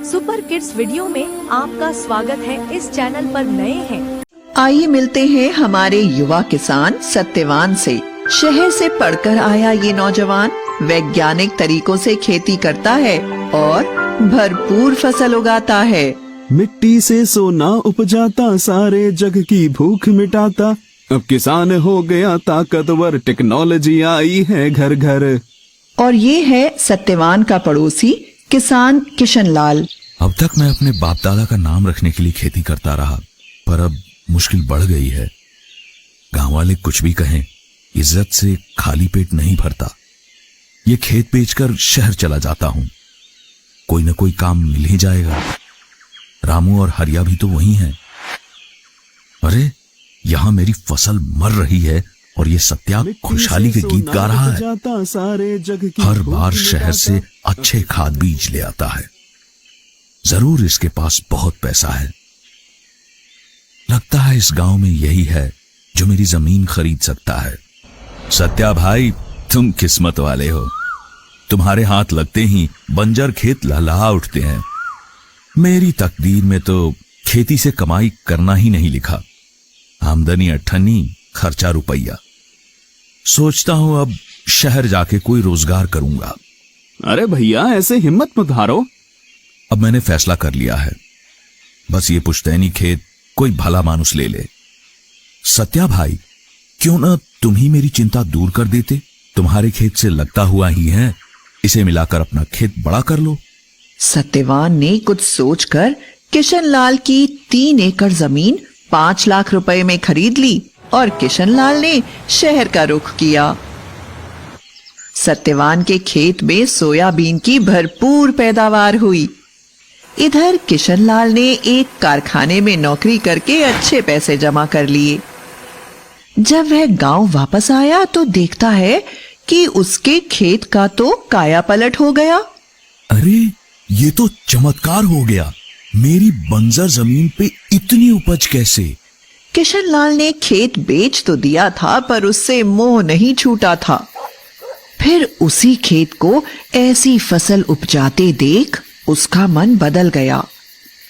Super kids video में आपका स्वागत है। इस चैनल पर नए हैं, आइए मिलते हैं हमारे युवा किसान सत्यवान से। शहर से पढ़कर आया ये नौजवान वैज्ञानिक तरीकों से खेती करता है और भरपूर फसल उगाता है। मिट्टी से सोना उपजाता, सारे जग की भूख मिटाता। अब किसान हो गया ताकतवर, टेक्नोलॉजी आई है घर घर। और ये है सत्यवान का पड़ोसी किसान किशन लाल। अब तक मैं अपने बाप दादा का नाम रखने के लिए खेती करता रहा, पर अब मुश्किल बढ़ गई है। गांव वाले कुछ भी कहें, इज्जत से खाली पेट नहीं भरता। ये खेत बेचकर शहर चला जाता हूं, कोई न कोई काम मिल ही जाएगा। रामू और हरिया भी तो वही हैं। अरे यहां मेरी फसल मर रही है और ये सत्या खुशहाली के गीत गा रहा है। सारे जग की हर बार शहर से अच्छे खाद बीज ले आता है। जरूर इसके पास बहुत पैसा है। लगता है इस गांव में यही है जो मेरी जमीन खरीद सकता है। सत्या भाई, तुम किस्मत वाले हो। तुम्हारे हाथ लगते ही बंजर खेत लहलहा उठते हैं। मेरी तकदीर में तो खेती से कमाई करना ही नहीं लिखा। आमदनी अट्ठन्नी, खर्चा रुपया। सोचता हूं अब शहर जाके कोई रोजगार करूंगा। अरे भैया, ऐसे हिम्मत मत हारो। अब मैंने फैसला कर लिया है, बस ये पुश्तैनी खेत कोई भला मानुस ले ले। सत्या भाई, क्यों ना तुम ही मेरी चिंता दूर कर देते। तुम्हारे खेत से लगता हुआ ही है, इसे मिलाकर अपना खेत बड़ा कर लो। सत्यवान ने कुछ सोचकर किशन लाल की 3 एकड़ जमीन 5 लाख रुपए में खरीद ली और किशन लाल ने शहर का रुख किया। सत्यवान के खेत में सोयाबीन की भरपूर पैदावार हुई। इधर किशन लाल ने एक कारखाने में नौकरी करके अच्छे पैसे जमा कर लिए। जब वह गांव वापस आया तो देखता है कि उसके खेत का तो काया पलट हो गया। अरे ये तो चमत्कार हो गया। मेरी बंजर जमीन पे इतनी उपज कैसे? किशन लाल ने खेत बेच तो दिया था, पर उससे मोह नहीं छूटा था। फिर उसी खेत को ऐसी फसल उपजाते देख उसका मन बदल गया।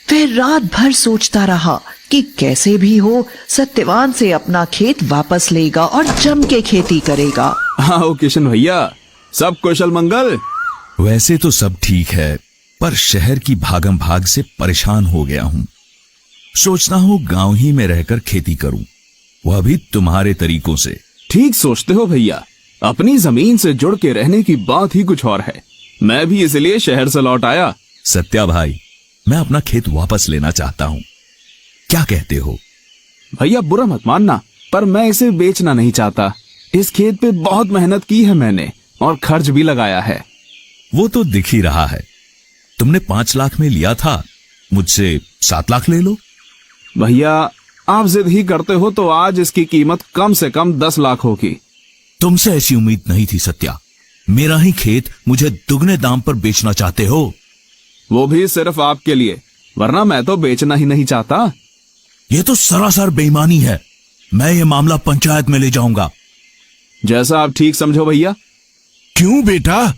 फिर रात भर सोचता रहा कि कैसे भी हो सत्यवान से अपना खेत वापस लेगा और जम के खेती करेगा। आओ किशन भैया, सब कुशल मंगल। वैसे तो सब ठीक है, पर शहर की भागम भाग से परेशान हो गया हूं। सोचता हूं गांव ही में रहकर खेती करूं, वह भी तुम्हारे तरीकों से। ठीक सोचते हो भैया, अपनी जमीन से जुड़ के रहने की बात ही कुछ और है। मैं भी इसलिए शहर से लौट आया। सत्या भाई, मैं अपना खेत वापस लेना चाहता हूं, क्या कहते हो? भैया बुरा मत मानना, पर मैं इसे बेचना नहीं चाहता। इस खेत पे बहुत मेहनत की है मैंने और खर्च भी लगाया है। वो तो दिख ही रहा है। तुमने 5 लाख में लिया था, मुझसे 7 लाख ले लो। भैया आप जिद ही करते हो तो आज इसकी कीमत कम से कम 10 लाख होगी। तुमसे ऐसी उम्मीद नहीं थी सत्या। मेरा ही खेत मुझे दुगने दाम पर बेचना चाहते हो? वो भी सिर्फ आपके लिए, वरना मैं तो बेचना ही नहीं चाहता। यह तो सरासर बेईमानी है। मैं ये मामला पंचायत में ले जाऊंगा। जैसा आप ठीक समझो भैया। क्यों बेटा,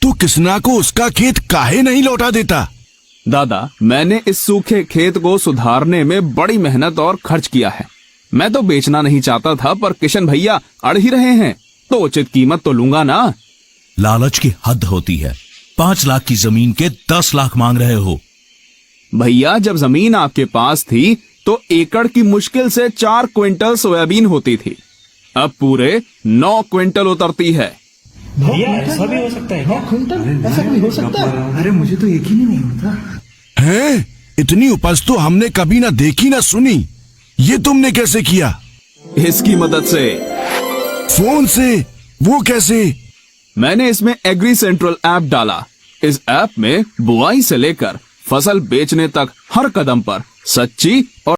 तू किसना को उसका खेत काहे नहीं लौटा देता? दादा, मैंने इस सूखे खेत को सुधारने में बड़ी मेहनत और खर्च किया है। मैं तो बेचना नहीं चाहता था, पर किशन भैया अड़ ही रहे हैं, तो उचित कीमत तो लूंगा ना। लालच की हद होती है। 5 लाख की जमीन के 10 लाख मांग रहे हो। भैया जब जमीन आपके पास थी तो एकड़ की मुश्किल से 4 क्विंटल सोयाबीन होती थी। अब पूरे 9 क्विंटल उतरती है। भैया ऐसा भी हो सकता है क्या? ऐसा भी हो सकता है? अरे मुझे तो यकीन ही नहीं होता। हैं? इतनी उपज तो हमने कभी ना देखी ना सुनी। ये तुमने कैसे किया? इसकी मदद से। फोन से? वो कैसे? मैंने इसमें एग्री सेंट्रल ऐप डाला। इस ऐप में बुआई से लेकर फसल बेचने तक हर कदम पर सच्ची और